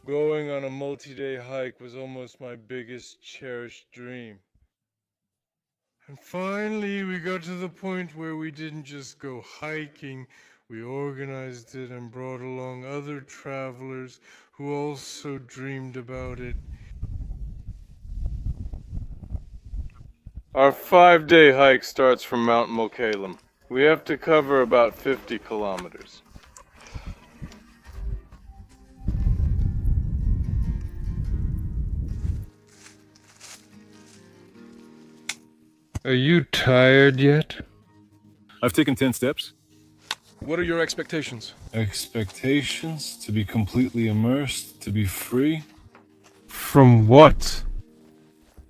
Going on a multi-day hike was almost my biggest cherished dream. And finally, we got to the point where we didn't just go hiking, we organized it and brought along other travelers who also dreamed about it. Our 5-day hike starts from Mount Mokalem. We have to cover about 50 kilometers. Are you tired yet? I've taken 10 steps. What are your expectations? Expectations? To be completely immersed, to be free. From what?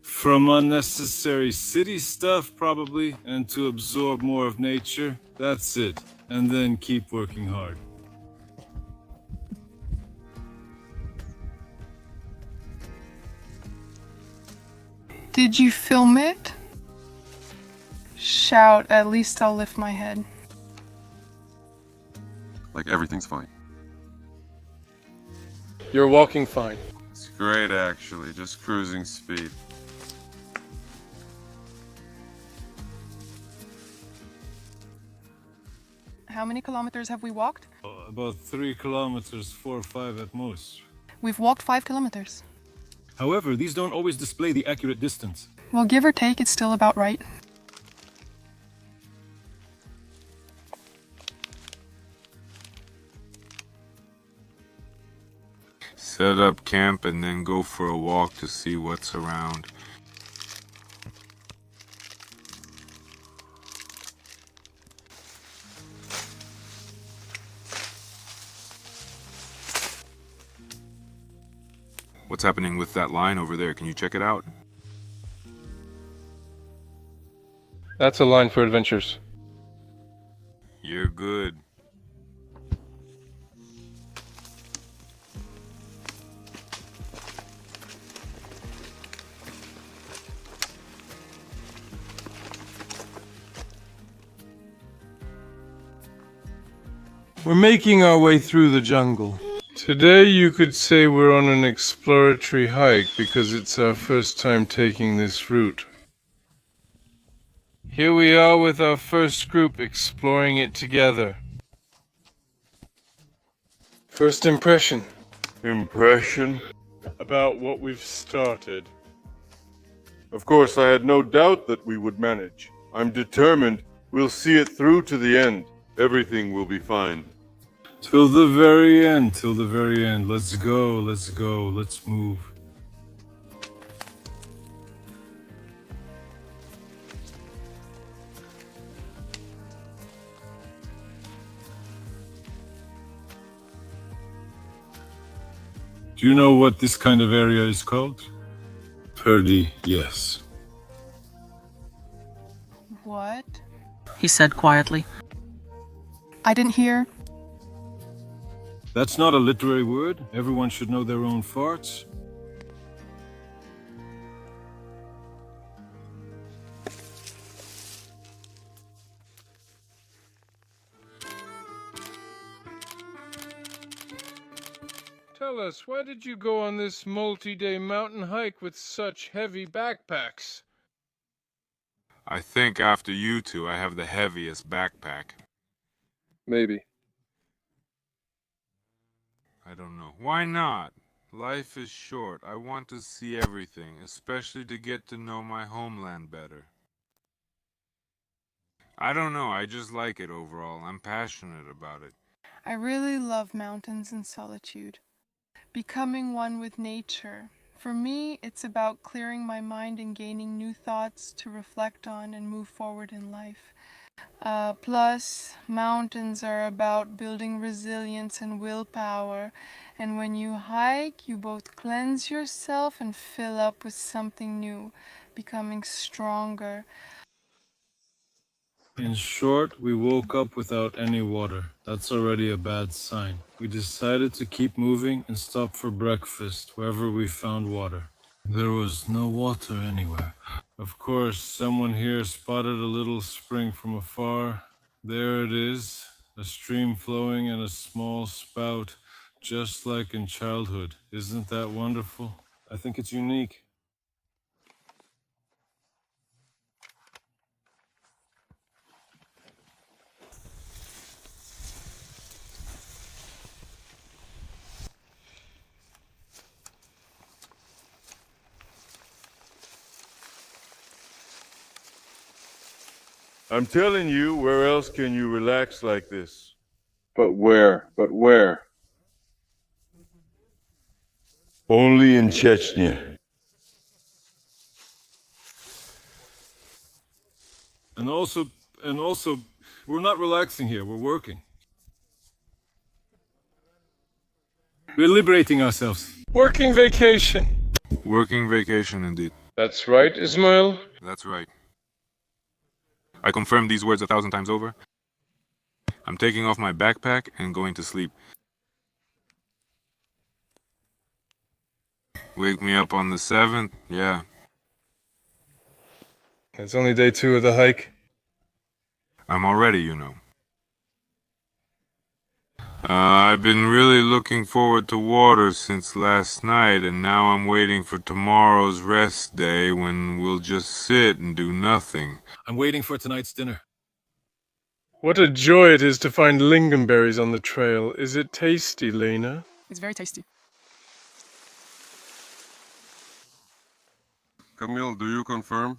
From unnecessary city stuff, probably, and to absorb more of nature. That's it. And then keep working hard. Did you film it? Shout, at least I'll lift my head. Like everything's fine. You're walking fine. It's great, actually. Just cruising speed. How many kilometers have we walked? About 3 kilometers, 4 or 5 at most. We've walked 5 kilometers. However, these don't always display the accurate distance. Well, give or take, it's still about right. Set up camp and then go for a walk to see what's around. What's happening with that line over there? Can you check it out? That's a line for adventures. You're good. We're making our way through the jungle. Today you could say we're on an exploratory hike because it's our first time taking this route. Here we are with our first group exploring it together. First impression. Impression? About what we've started. Of course, I had no doubt that we would manage. I'm determined we'll see it through to the end. Everything will be fine. Till the very end, till the very end. Let's go, let's go, let's move. Do you know what this kind of area is called? Purdy, yes. What? He said quietly. I didn't hear. That's not a literary word. Everyone should know their own farts. Tell us, why did you go on this multi-day mountain hike with such heavy backpacks? I think after you two, I have the heaviest backpack. Maybe. I don't know. Why not? Life is short. I want to see everything, especially to get to know my homeland better. I don't know. I just like it overall. I'm passionate about it. I really love mountains and solitude. Becoming one with nature. For me, it's about clearing my mind and gaining new thoughts to reflect on and move forward in life. Plus, mountains are about building resilience and willpower. And when you hike, you both cleanse yourself and fill up with something new, becoming stronger. In short, we woke up without any water. That's already a bad sign. We decided to keep moving and stop for breakfast wherever we found water. There was no water anywhere. Of course, someone here spotted a little spring from afar. There it is, a stream flowing and a small spout, just like in childhood. Isn't that wonderful? I think it's unique. I'm telling you, where else can you relax like this? But where? But where? Only in Chechnya. And also, we're not relaxing here, we're working. We're liberating ourselves. Working vacation. Working vacation indeed. That's right, Ismail. That's right. I confirm these words 1,000 times over. I'm taking off my backpack and going to sleep. Wake me up on the 7th? Yeah. It's only day 2 of the hike. I'm all ready, you know. I've been really looking forward to water since last night, and now I'm waiting for tomorrow's rest day when we'll just sit and do nothing. I'm waiting for tonight's dinner. What a joy it is to find lingonberries on the trail. Is it tasty, Lena? It's very tasty. Camille, do you confirm?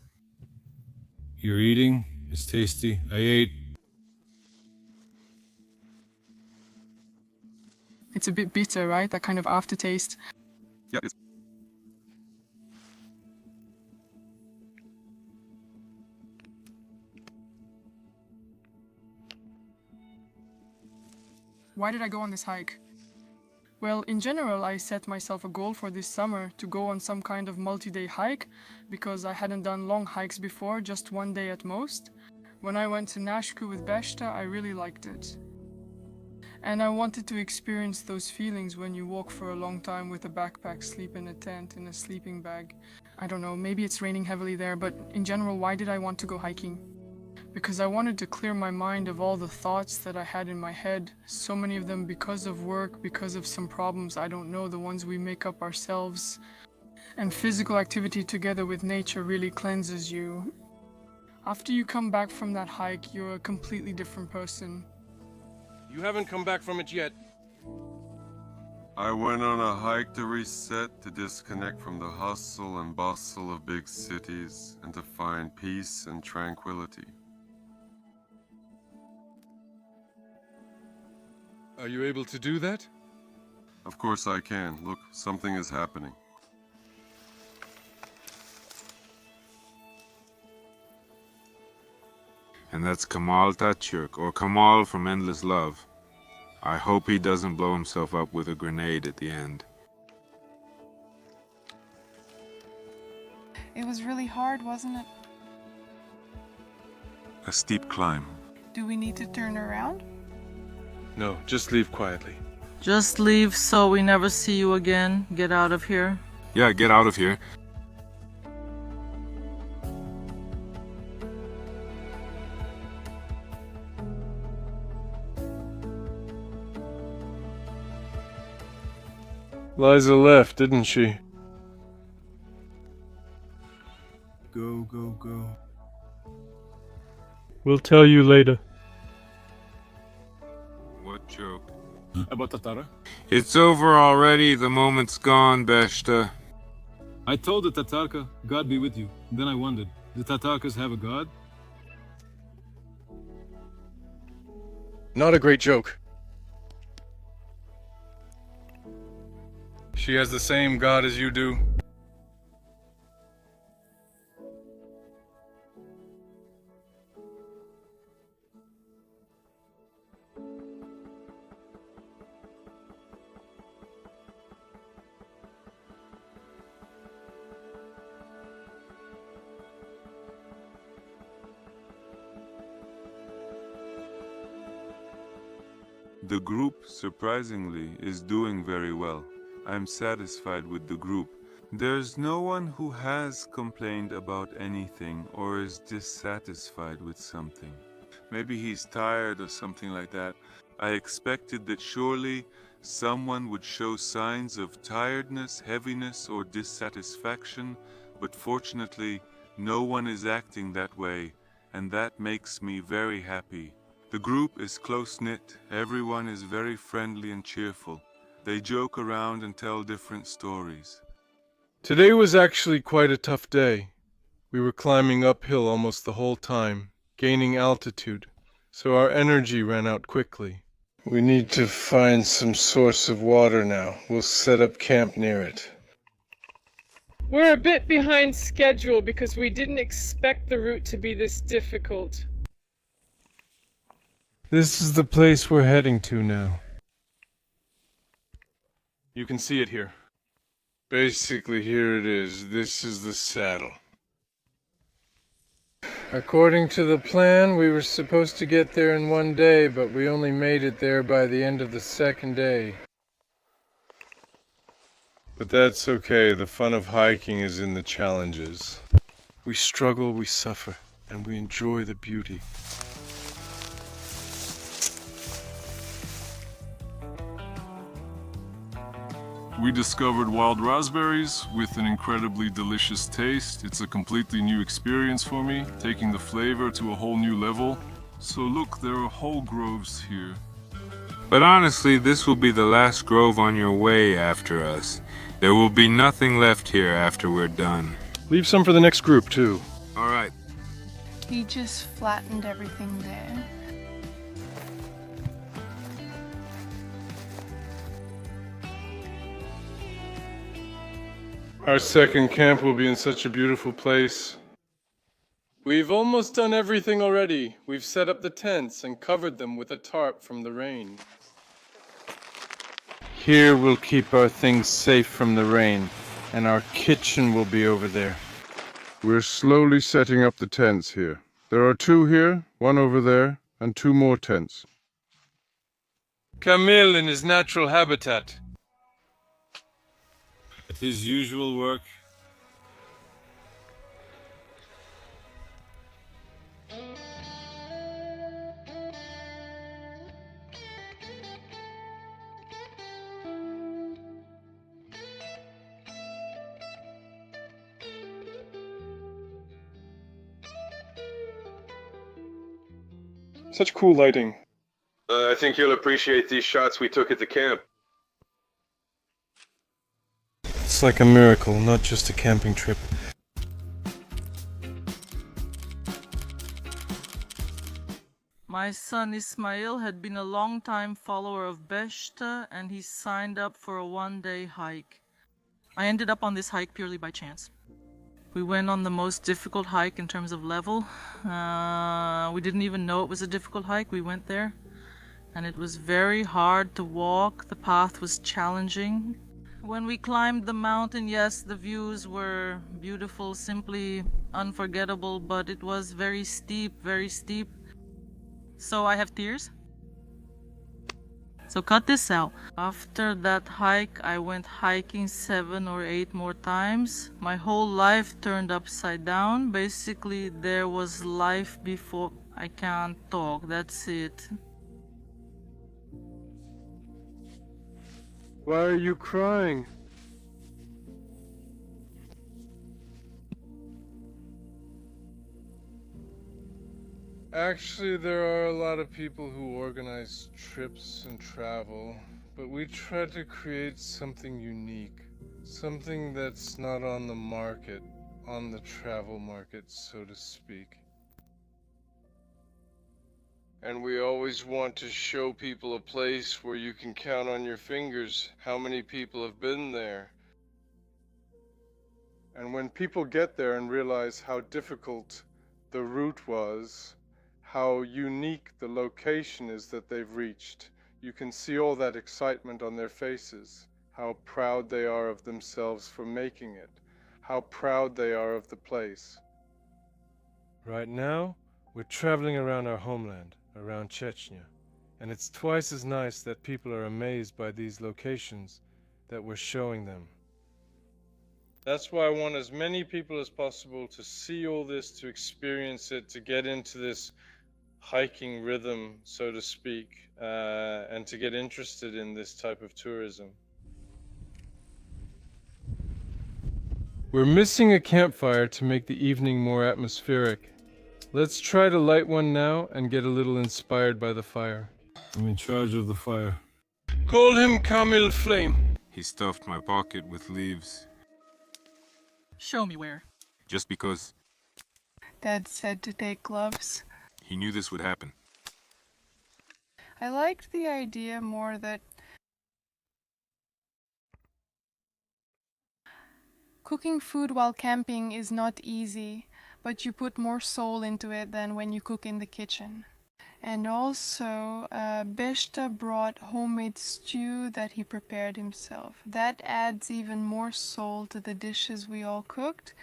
You're eating? It's tasty. I ate. It's a bit bitter, right? That kind of aftertaste. Yeah, it's... Why did I go on this hike? Well, in general, I set myself a goal for this summer to go on some kind of multi-day hike because I hadn't done long hikes before, just one day at most. When I went to Nashku with Beshta, I really liked it. And I wanted to experience those feelings when you walk for a long time with a backpack, sleep in a tent, in a sleeping bag. I don't know, maybe it's raining heavily there, but in general, why did I want to go hiking? Because I wanted to clear my mind of all the thoughts that I had in my head, so many of them because of work, because of some problems I don't know, the ones we make up ourselves. And physical activity together with nature really cleanses you. After you come back from that hike, you're a completely different person. You haven't come back from it yet. I went on a hike to reset, to disconnect from the hustle and bustle of big cities, and to find peace and tranquility. Are you able to do that? Of course I can. Look, something is happening. And that's Kamal Tatyurk, or Kamal from Endless Love. I hope he doesn't blow himself up with a grenade at the end. It was really hard, wasn't it? A steep climb. Do we need to turn around? No, just leave quietly. Just leave so we never see you again. Get out of here. Yeah, get out of here. Liza left, didn't she? Go, go, go. We'll tell you later. What joke? About Tatara? It's over already. The moment's gone, Beshta. I told the Tatarka, God be with you. Then I wondered, do Tatarkas have a god? Not a great joke. She has the same god as you do. The group, surprisingly, is doing very well. I'm satisfied with the group. There's no one who has complained about anything or is dissatisfied with something. Maybe he's tired or something like that. I expected that surely someone would show signs of tiredness, heaviness, or dissatisfaction, but fortunately, no one is acting that way, and that makes me very happy. The group is close-knit. Everyone is very friendly and cheerful. They joke around and tell different stories. Today was actually quite a tough day. We were climbing uphill almost the whole time, gaining altitude, so our energy ran out quickly. We need to find some source of water now. We'll set up camp near it. We're a bit behind schedule because we didn't expect the route to be this difficult. This is the place we're heading to now. You can see it here. Basically, here it is. This is the saddle. According to the plan, we were supposed to get there in one day, but we only made it there by the end of the second day. But that's okay. The fun of hiking is in the challenges. We struggle, we suffer, and we enjoy the beauty. We discovered wild raspberries with an incredibly delicious taste. It's a completely new experience for me, taking the flavor to a whole new level. So look, there are whole groves here. But honestly, this will be the last grove on your way after us. There will be nothing left here after we're done. Leave some for the next group, too. All right. He just flattened everything there. Our second camp will be in such a beautiful place. We've almost done everything already. We've set up the tents and covered them with a tarp from the rain. Here we'll keep our things safe from the rain, and our kitchen will be over there. We're slowly setting up the tents here. There are 2 here, 1 over there, and 2 more tents. Camille in his natural habitat. His usual work. Such cool lighting. I think you'll appreciate these shots we took at the camp. It's like a miracle, not just a camping trip. My son Ismail had been a long-time follower of Beshta, and he signed up for a one-day hike. I ended up on this hike purely by chance. We went on the most difficult hike in terms of level. We didn't even know it was a difficult hike. We went there, and it was very hard to walk. The path was challenging. When we climbed the mountain, yes, the views were beautiful, simply unforgettable, but it was very steep, very steep. So I have tears. So cut this out. After that hike, I went hiking 7 or 8 more times. My whole life turned upside down. Basically, there was life before. I can't talk, that's it. Why are you crying? Actually, there are a lot of people who organize trips and travel, but we try to create something unique, something that's not on the market, on the travel market, so to speak. And we always want to show people a place where you can count on your fingers how many people have been there. And when people get there and realize how difficult the route was, how unique the location is that they've reached, you can see all that excitement on their faces, how proud they are of themselves for making it, how proud they are of the place. Right now, we're traveling around our homeland, around Chechnya. And it's twice as nice that people are amazed by these locations that we're showing them. That's why I want as many people as possible to see all this, to experience it, to get into this hiking rhythm, so to speak, and to get interested in this type of tourism. We're missing a campfire to make the evening more atmospheric. Let's try to light one now and get a little inspired by the fire. I'm in charge of the fire. Call him Camille Flame. He stuffed my pocket with leaves. Show me where. Just because Dad said to take gloves. he knew this would happen. I liked the idea more that cooking food while camping is not easy, but you put more soul into it than when you cook in the kitchen. And also, Beshta brought homemade stew that he prepared himself. That adds even more soul to the dishes we all cooked.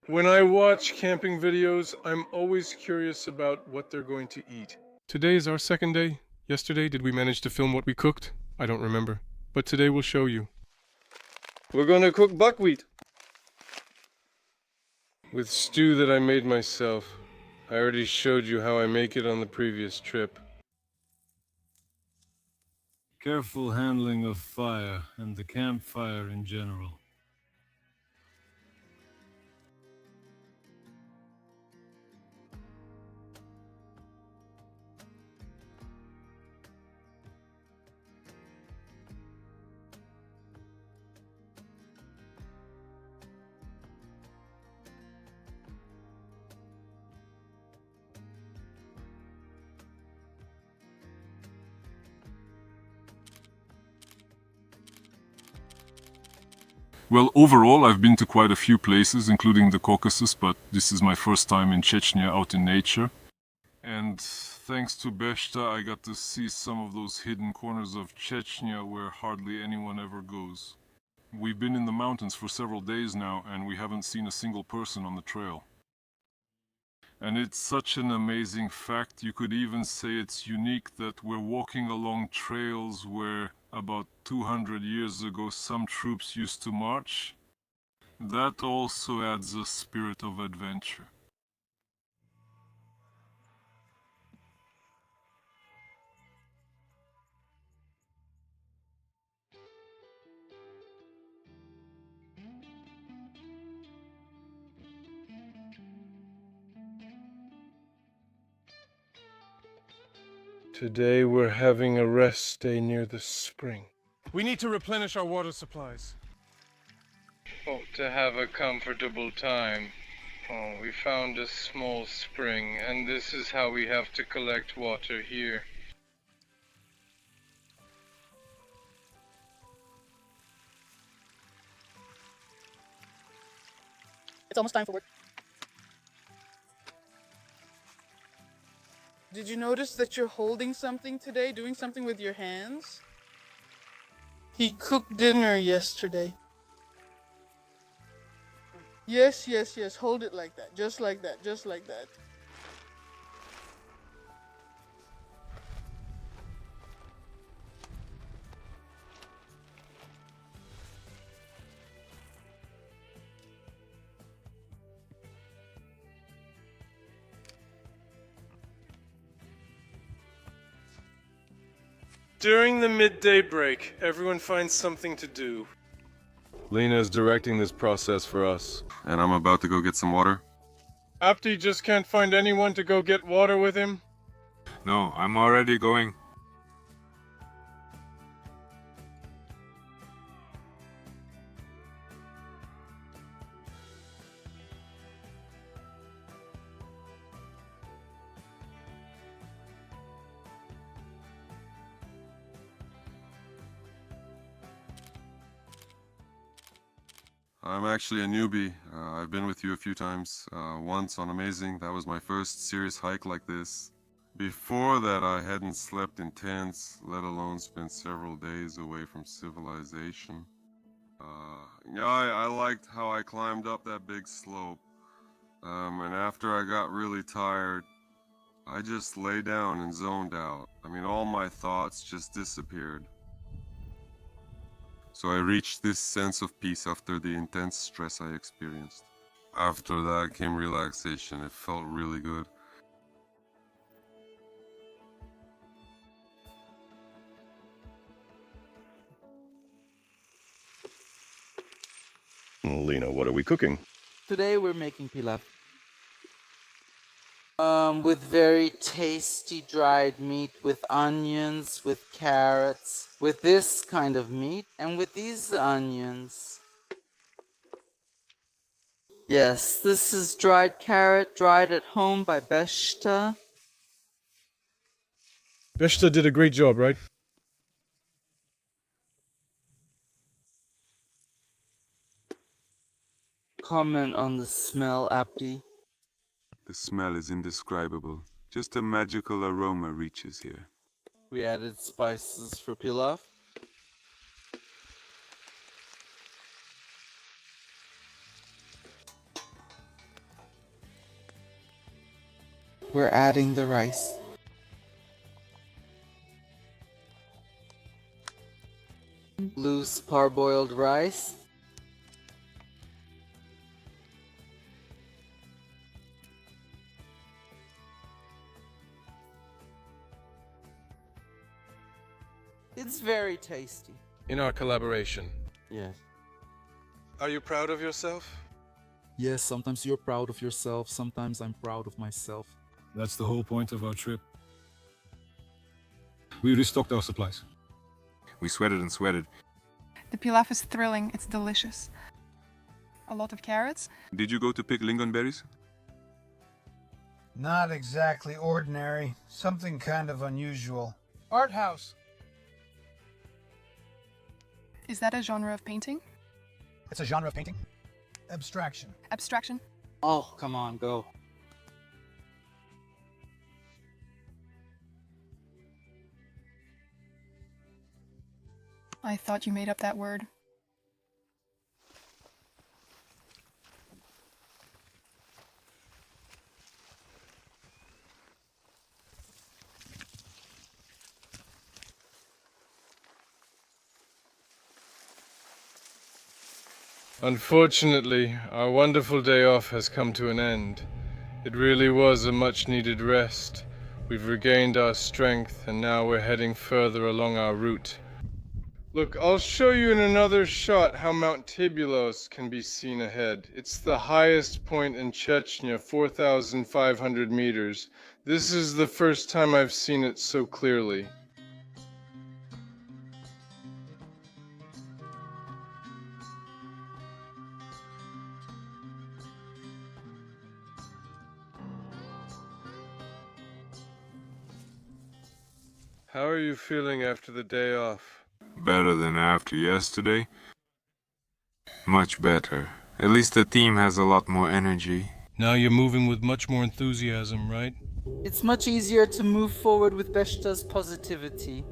When I watch camping videos, I'm always curious about what they're going to eat. Today is our second day. Yesterday, did we manage to film what we cooked? I don't remember. But today we'll show you. We're gonna cook buckwheat with stew that I made myself. I already showed you how I make it on the previous trip. Careful handling of fire and the campfire in general. Well, overall, I've been to quite a few places, including the Caucasus, but this is my first time in Chechnya out in nature. And thanks to Beshta, I got to see some of those hidden corners of Chechnya where hardly anyone ever goes. We've been in the mountains for several days now, and we haven't seen a single person on the trail. And it's such an amazing fact, you could even say it's unique that we're walking along trails where about 200 years ago some troops used to march. That also adds a spirit of adventure. Today we're having a rest day near the spring. We need to replenish our water supplies. Oh, to have a comfortable time. Oh, we found a small spring, and this is how we have to collect water here. It's almost time for work. Did you notice that you're holding something today, doing something with your hands? He cooked dinner yesterday. Yes, yes, yes. Hold it like that. Just like that. Just like that. During the midday break, everyone finds something to do. Lena is directing this process for us. And I'm about to go get some water. Apti just can't find anyone to go get water with him? No, I'm already going. I'm actually a newbie. I've been with you a few times. Once on Amazing, that was my first serious hike like this. Before that, I hadn't slept in tents, let alone spent several days away from civilization. Yeah, I liked how I climbed up that big slope. And after I got really tired, I just lay down and zoned out. I mean, all my thoughts just disappeared. So I reached this sense of peace after the intense stress I experienced. After that came relaxation. It felt really good. Lena, what are we cooking? Today we're making pilaf. With very tasty dried meat, with onions, with carrots, with this kind of meat, and with these onions. Yes, this is dried carrot, dried at home by Beshta. Beshta did a great job, right? Comment on the smell, Abdi. The smell is indescribable. Just a magical aroma reaches here. We added spices for pilaf. We're adding the rice. Loose parboiled rice. It's very tasty. In our collaboration. Yes. Are you proud of yourself? Yes, sometimes you're proud of yourself, sometimes I'm proud of myself. That's the whole point of our trip. We restocked our supplies. We sweated and sweated. The pilaf is thrilling, it's delicious. A lot of carrots. Did you go to pick lingonberries? Not exactly ordinary. Something kind of unusual. Art house. Is that a genre of painting? It's a genre of painting? Abstraction. Abstraction? Oh, come on, go. I thought you made up that word. Unfortunately, our wonderful day off has come to an end. It really was a much-needed rest. We've regained our strength, and now we're heading further along our route. Look, I'll show you in another shot how Mount Tibulos can be seen ahead. It's the highest point in Chechnya, 4,500 meters. This is the first time I've seen it so clearly. How are you feeling after the day off? Better than after yesterday? Much better. At least the team has a lot more energy. Now you're moving with much more enthusiasm, right? It's much easier to move forward with Beshta's positivity.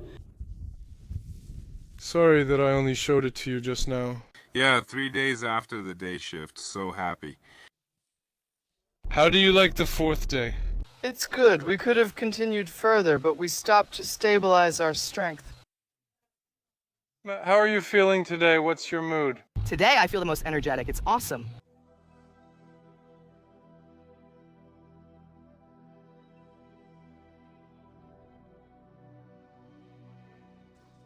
Sorry that I only showed it to you just now. Yeah, 3 days after the day shift. So happy. How do you like the fourth day? It's good. We could have continued further, but we stopped to stabilize our strength. How are you feeling today? What's your mood? Today I feel the most energetic. It's awesome.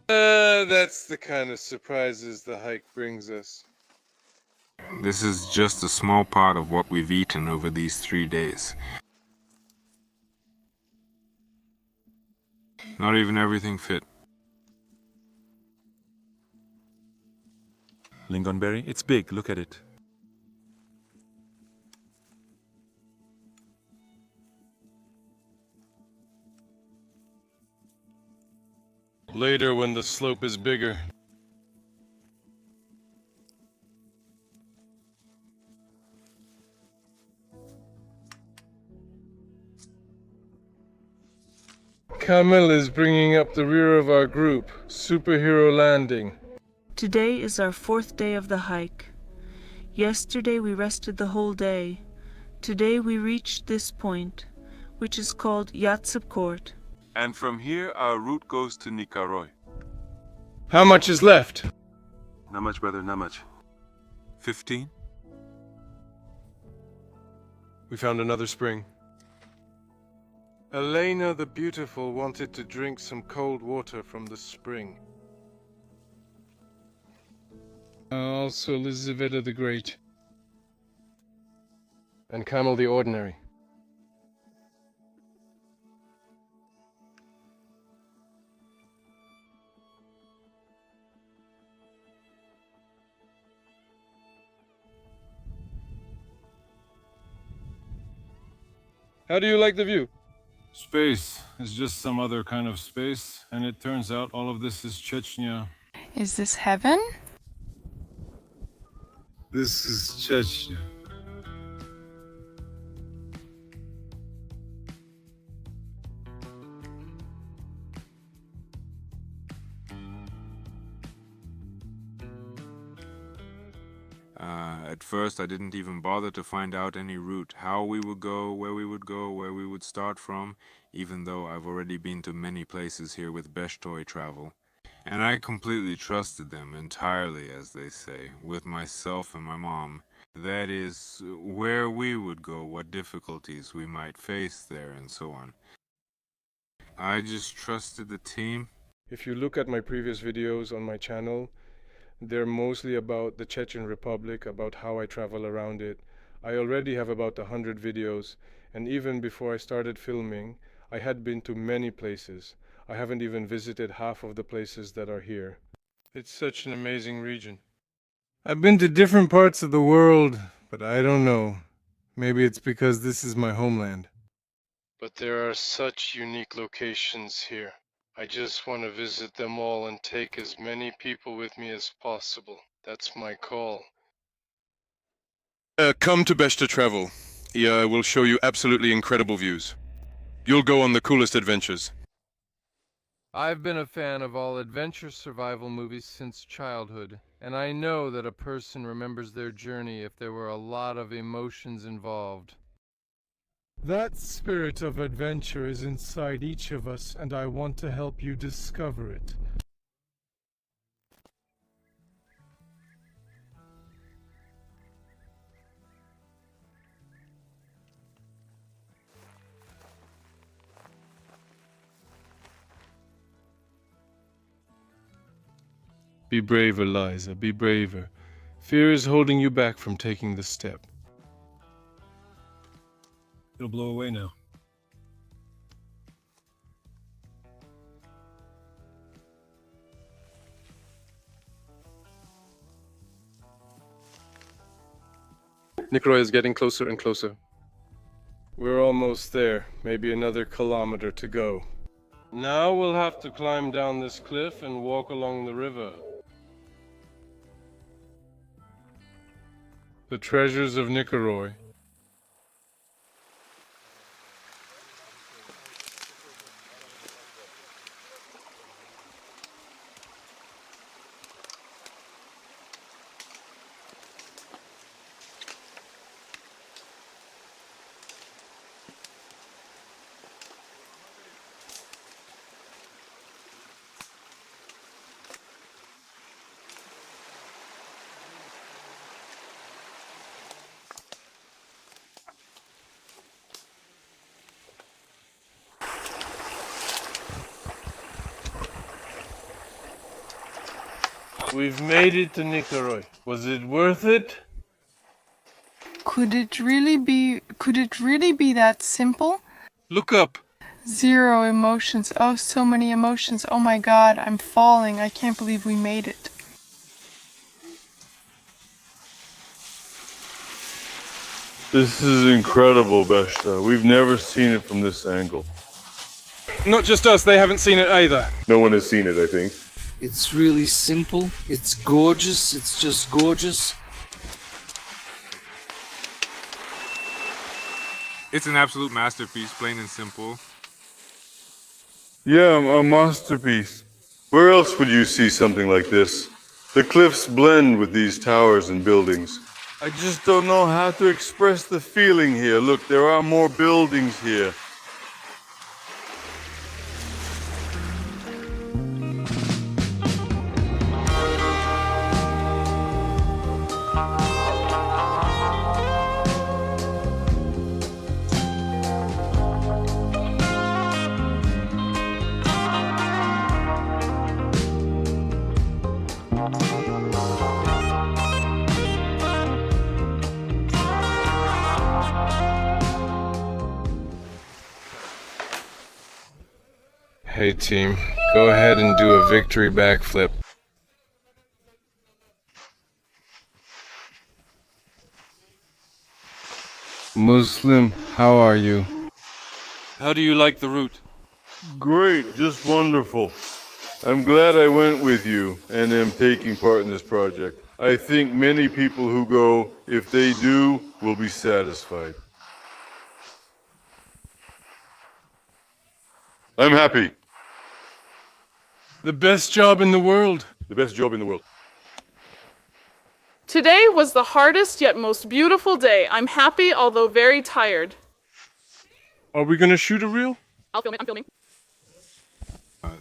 That's the kind of surprises the hike brings us. This is just a small part of what we've eaten over these 3 days. Not even everything fit. Lingonberry? It's big, look at it. Later when the slope is bigger. Kamil is bringing up the rear of our group. Superhero landing. Today is our 4th day of the hike. Yesterday we rested the whole day. Today we reached this point. which is called Yatsupkort. And from here, our route goes to Nikaroy. How much is left? Not much, brother, not much. 15? We found another spring. Elena the Beautiful wanted to drink some cold water from the spring. Also Elizaveta the Great. And Camel the Ordinary. How do you like the view? Space is just some other kind of space, and it turns out all of this is Chechnya. Is this heaven? This is Chechnya. At first, I didn't even bother to find out any route, how we would go, where we would start from, even though I've already been to many places here with Beshtoy travel. And I completely trusted them entirely, as they say, with myself and my mom. That is, where we would go, what difficulties we might face there, and so on. I just trusted the team. If you look at my previous videos on my channel, they're mostly about the Chechen Republic, about how I travel around it. I already have about 100 videos, and even before I started filming, I had been to many places. I haven't even visited half of the places that are here. It's such an amazing region. I've been to different parts of the world, but I don't know. Maybe it's because this is my homeland. But there are such unique locations here. I just want to visit them all and take as many people with me as possible. That's my call. Come to Beshta Travel. We'll show you absolutely incredible views. You'll go on the coolest adventures. I've been a fan of all adventure survival movies since childhood, and I know that a person remembers their journey if there were a lot of emotions involved. That spirit of adventure is inside each of us, and I want to help you discover it. Be braver, Liza, be braver. Fear is holding you back from taking the step. It'll blow away now. Nikaroy is getting closer and closer. We're almost there, maybe another kilometer to go. Now we'll have to climb down this cliff and walk along the river. The treasures of Nikaroy. We've made it to Nikaroy. Was it worth it? Could it really be that simple? Look up. Zero emotions. Oh, so many emotions. Oh my god, I'm falling. I can't believe we made it. This is incredible, Beshta. We've never seen it from this angle. Not just us, they haven't seen it either. No one has seen it, I think. It's really simple. It's gorgeous. It's just gorgeous. It's an absolute masterpiece, plain and simple. Yeah, a masterpiece. Where else would you see something like this? The cliffs blend with these towers and buildings. I just don't know how to express the feeling here. Look, there are more buildings here. Hey team, go ahead and do a victory backflip. Muslim, how are you? How do you like the route? Great, just wonderful. I'm glad I went with you and am taking part in this project. I think many people who go, if they do, will be satisfied. I'm happy. The best job in the world. The best job in the world. Today was the hardest yet most beautiful day. I'm happy, although very tired. Are we gonna shoot a reel? I'll film it. I'm filming.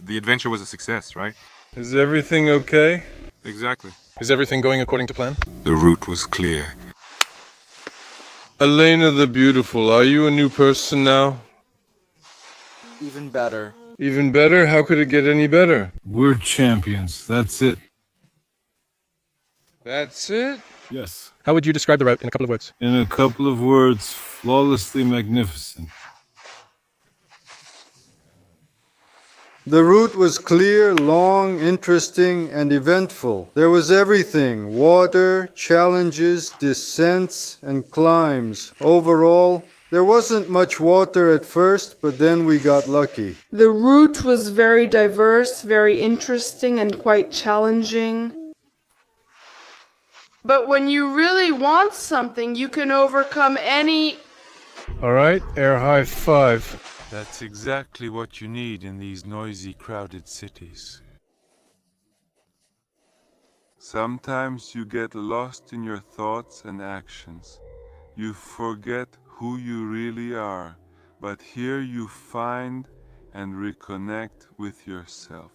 The adventure was a success, right? Is everything okay? Exactly. Is everything going according to plan? The route was clear. Elena the Beautiful, are you a new person now? Even better. Even better? How could it get any better? We're champions, that's it. That's it? Yes. How would you describe the route in a couple of words? In a couple of words, flawlessly magnificent. The route was clear, long, interesting, and eventful. There was everything: water, challenges, descents, and climbs. Overall, there wasn't much water at first, but then we got lucky. The route was very diverse, very interesting, and quite challenging. But when you really want something, you can overcome any... All right, air high five. That's exactly what you need in these noisy, crowded cities. Sometimes you get lost in your thoughts and actions. You forget who you really are, but here you find and reconnect with yourself.